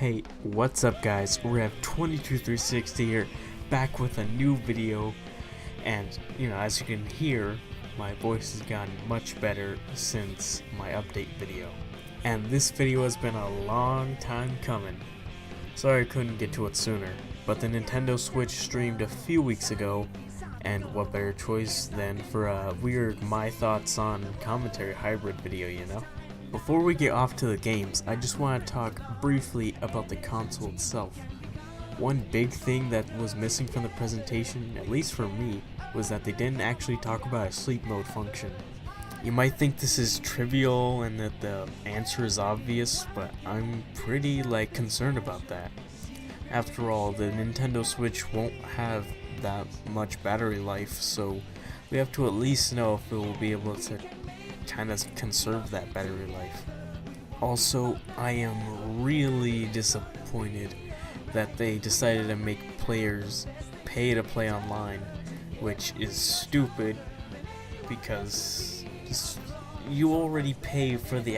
Hey, what's up guys? We have 22360 here, back with a new video, and as you can hear, my voice has gotten much better since my update video. And this video has been a long time coming. Sorry I couldn't get to it sooner, but the Nintendo Switch streamed a few weeks ago, and what better choice than for a weird my thoughts on commentary hybrid video, Before we get off to the games, I just want to talk briefly about the console itself. One big thing that was missing from the presentation, at least for me, was that they didn't actually talk about a sleep mode function. You might think this is trivial and that the answer is obvious, but I'm pretty concerned about that. After all, the Nintendo Switch won't have that much battery life, so we have to at least know if it will be able to kind of conserve that battery life. Also, I am really disappointed that they decided to make players pay to play online, which is stupid because you already pay for the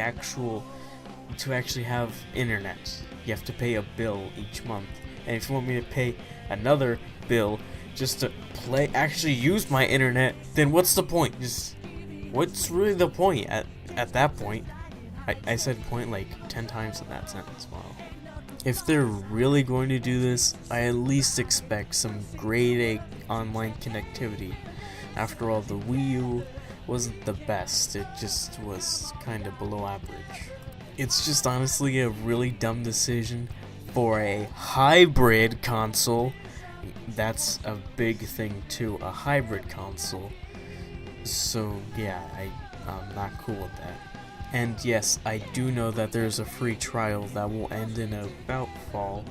to actually have internet. You have to pay a bill each month, and if you want me to pay another bill just to actually use my internet, then what's the point? What's really the point at that point? I said point like 10 times in that sentence. Wow. If they're really going to do this, I at least expect some grade A online connectivity. After all, the Wii U wasn't the best, it just was kind of below average. It's just honestly a really dumb decision for a hybrid console. That's a big thing too, a hybrid console. So yeah, I'm not cool with that. And yes, I do know that there's a free trial that will end in about fall.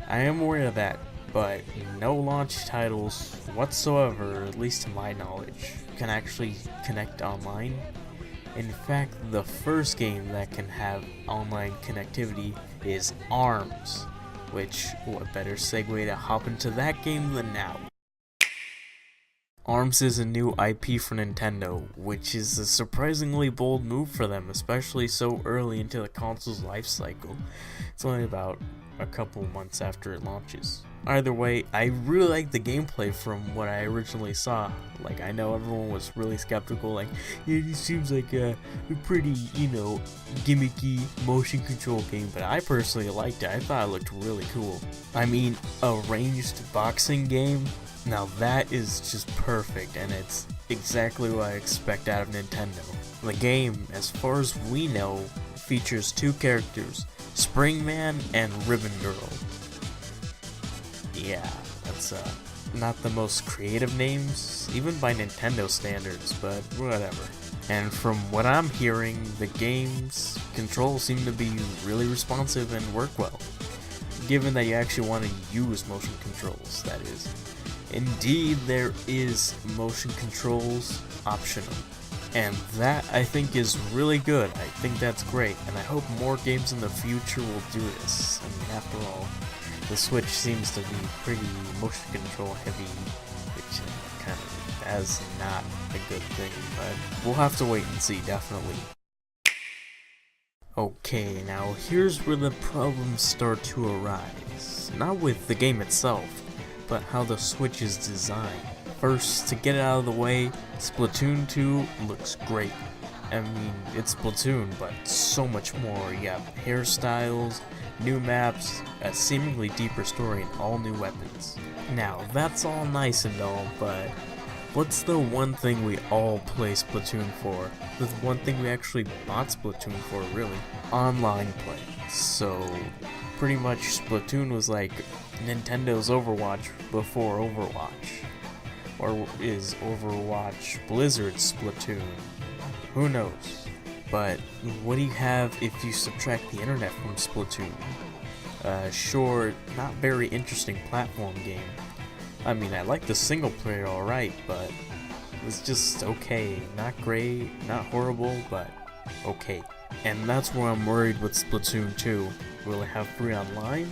I am aware of that, but no launch titles whatsoever, at least to my knowledge, can actually connect online. In fact, the first game that can have online connectivity is ARMS, which, what better segue to hop into that game than now. ARMS is a new IP for Nintendo, which is a surprisingly bold move for them, especially so early into the console's life cycle. It's only about a couple months after it launches. Either way, I really like the gameplay from what I originally saw. I know everyone was really skeptical, yeah, this seems like a pretty, gimmicky motion control game, but I personally liked it. I thought it looked really cool. I mean, a ranged boxing game? Now that is just perfect, and it's exactly what I expect out of Nintendo. The game, as far as we know, features two characters, Springman and Ribbon Girl. Yeah, that's not the most creative names, even by Nintendo standards, but whatever. And from what I'm hearing, the game's controls seem to be really responsive and work well, given that you actually want to use motion controls, that is. Indeed, there is motion controls optional, and that I think is really good. I think that's great, and I hope more games in the future will do this. I mean, after all, the Switch seems to be pretty motion control heavy, which kind of is not a good thing, but we'll have to wait and see, definitely. Okay, now here's where the problems start to arise. Not with the game itself, but how the Switch is designed. First, to get it out of the way, Splatoon 2 looks great. I mean, it's Splatoon, but so much more. You have hairstyles, new maps, a seemingly deeper story, and all new weapons. Now, that's all nice and all, but what's the one thing we all play Splatoon for? The one thing we actually bought Splatoon for, really? Online play. So, pretty much Splatoon was like Nintendo's Overwatch before Overwatch. Or is Overwatch Blizzard's Splatoon? Who knows? But what do you have if you subtract the internet from Splatoon? Sure, not very interesting platform game. I mean, I like the single player alright, but it was just okay. Not great, not horrible, but okay. And that's where I'm worried with Splatoon 2. Will it have free online?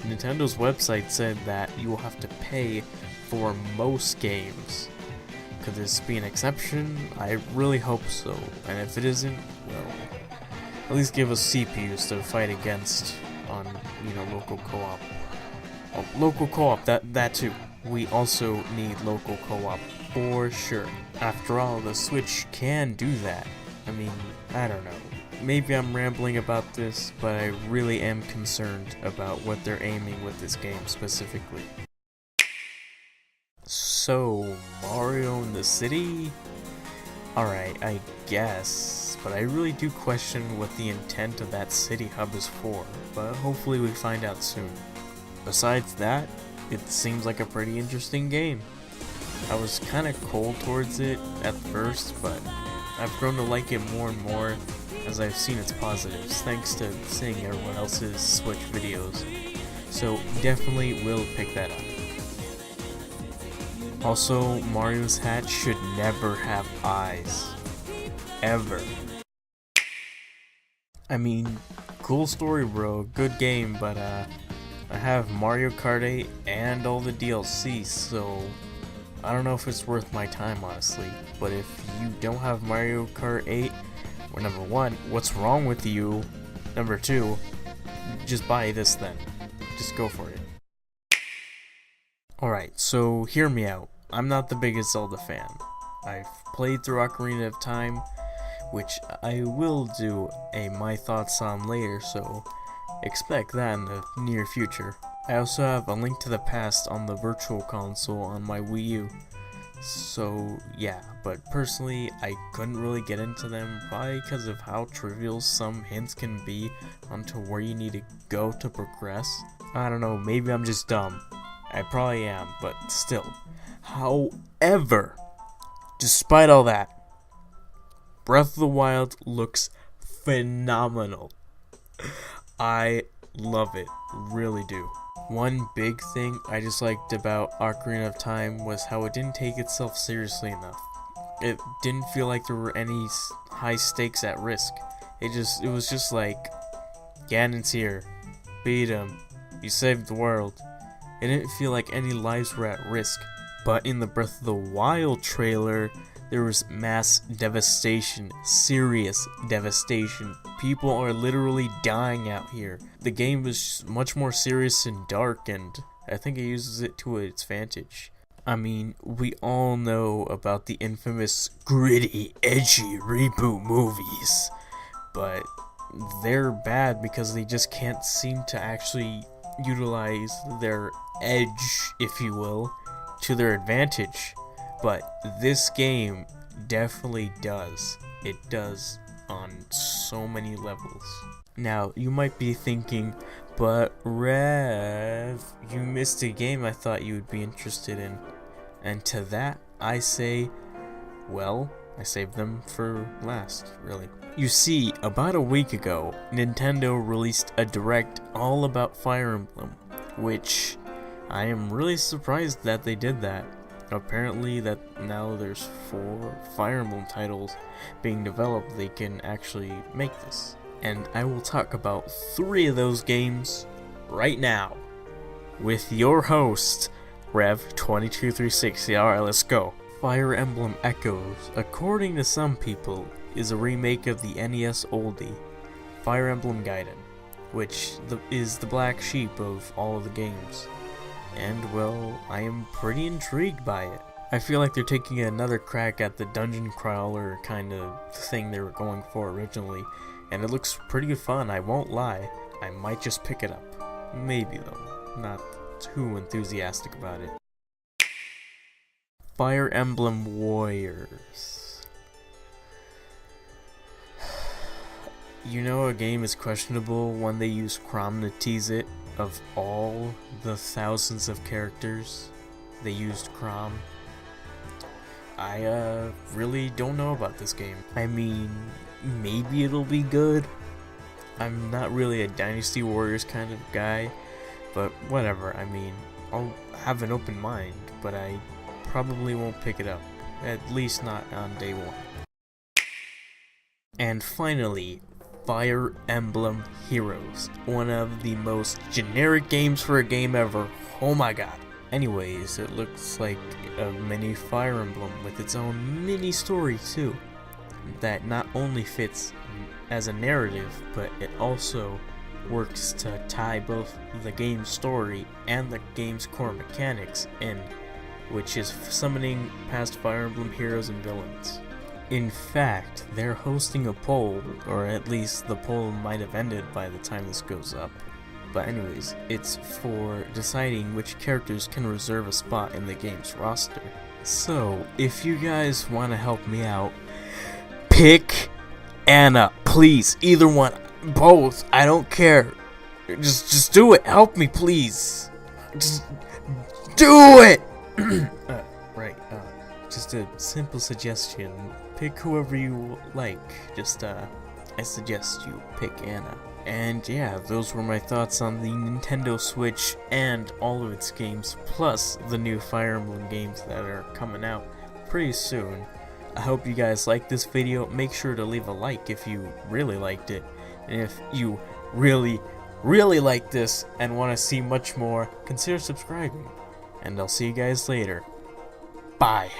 Nintendo's website said that you will have to pay for most games. Could this be an exception? I really hope so, and if it isn't, well, at least give us CPUs to fight against on, local co-op. Oh, local co-op, that too. We also need local co-op for sure. After all, the Switch can do that. I mean, I don't know. Maybe I'm rambling about this, but I really am concerned about what they're aiming with this game specifically. So, Mario in the city? Alright, I guess, but I really do question what the intent of that city hub is for, but hopefully we find out soon. Besides that, it seems like a pretty interesting game. I was kinda cold towards it at first, but I've grown to like it more and more as I've seen its positives, thanks to seeing everyone else's Switch videos. So definitely will pick that up. Also, Mario's hat should never have eyes. Ever. I mean, cool story bro, good game, but I have Mario Kart 8 and all the DLC, so I don't know if it's worth my time honestly. But if you don't have Mario Kart 8, well, number one, what's wrong with you? Number two, just buy this then. Just go for it. Alright, so hear me out. I'm not the biggest Zelda fan. I've played through Ocarina of Time, which I will do a my thoughts on later, so expect that in the near future. I also have A Link to the Past on the Virtual Console on my Wii U. So yeah, but personally I couldn't really get into them probably because of how trivial some hints can be onto where you need to go to progress. I don't know, maybe I'm just dumb. I probably am, but still. However, despite all that, Breath of the Wild looks phenomenal. I love it, really do. One big thing I just liked about Ocarina of Time was how it didn't take itself seriously enough. It didn't feel like there were any high stakes at risk. It was just like, Ganon's here, beat him, you saved the world. It didn't feel like any lives were at risk. But in the Breath of the Wild trailer, there was mass devastation, serious devastation. People are literally dying out here. The game was much more serious and dark, and I think it uses it to its advantage. I mean, we all know about the infamous gritty, edgy reboot movies, but they're bad because they just can't seem to actually utilize their edge, if you will, to their advantage. But this game definitely does. It does on so many levels. Now, you might be thinking, but Rev, you missed a game I thought you would be interested in. And to that, I say, well, I saved them for last, really. You see, about a week ago, Nintendo released a Direct all about Fire Emblem, which I am really surprised that they did that. Apparently that now there's 4 Fire Emblem titles being developed, they can actually make this. And I will talk about 3 of those games right now with your host, Rev22360. Alright, let's go. Fire Emblem Echoes, according to some people, is a remake of the NES oldie, Fire Emblem Gaiden, which is the black sheep of all of the games. And, well, I am pretty intrigued by it. I feel like they're taking another crack at the dungeon crawler kind of thing they were going for originally, and it looks pretty fun, I won't lie. I might just pick it up. Maybe though, not too enthusiastic about it. Fire Emblem Warriors. You know a game is questionable when they use Chrom to tease it. Of all the thousands of characters they used Chrom, I really don't know about this game. I mean, maybe it'll be good. I'm not really a Dynasty Warriors kind of guy, but whatever. I mean, I'll have an open mind, but I probably won't pick it up, at least not on day one. And finally, Fire Emblem Heroes, one of the most generic games for a game ever. Oh my god. Anyways, it looks like a mini Fire Emblem with its own mini story too, that not only fits as a narrative, but it also works to tie both the game's story and the game's core mechanics in, which is summoning past Fire Emblem heroes and villains. In fact, they're hosting a poll, or at least the poll might have ended by the time this goes up. But anyways, it's for deciding which characters can reserve a spot in the game's roster. So, if you guys want to help me out, pick Anna, please. Either one, both. I don't care. Just do it. Help me, please. Just do it. Just a simple suggestion. Pick whoever you like. I suggest you pick Anna. And yeah, those were my thoughts on the Nintendo Switch and all of its games, plus the new Fire Emblem games that are coming out pretty soon. I hope you guys liked this video. Make sure to leave a like if you really liked it. And if you really like this and want to see much more, consider subscribing. And I'll see you guys later. Bye.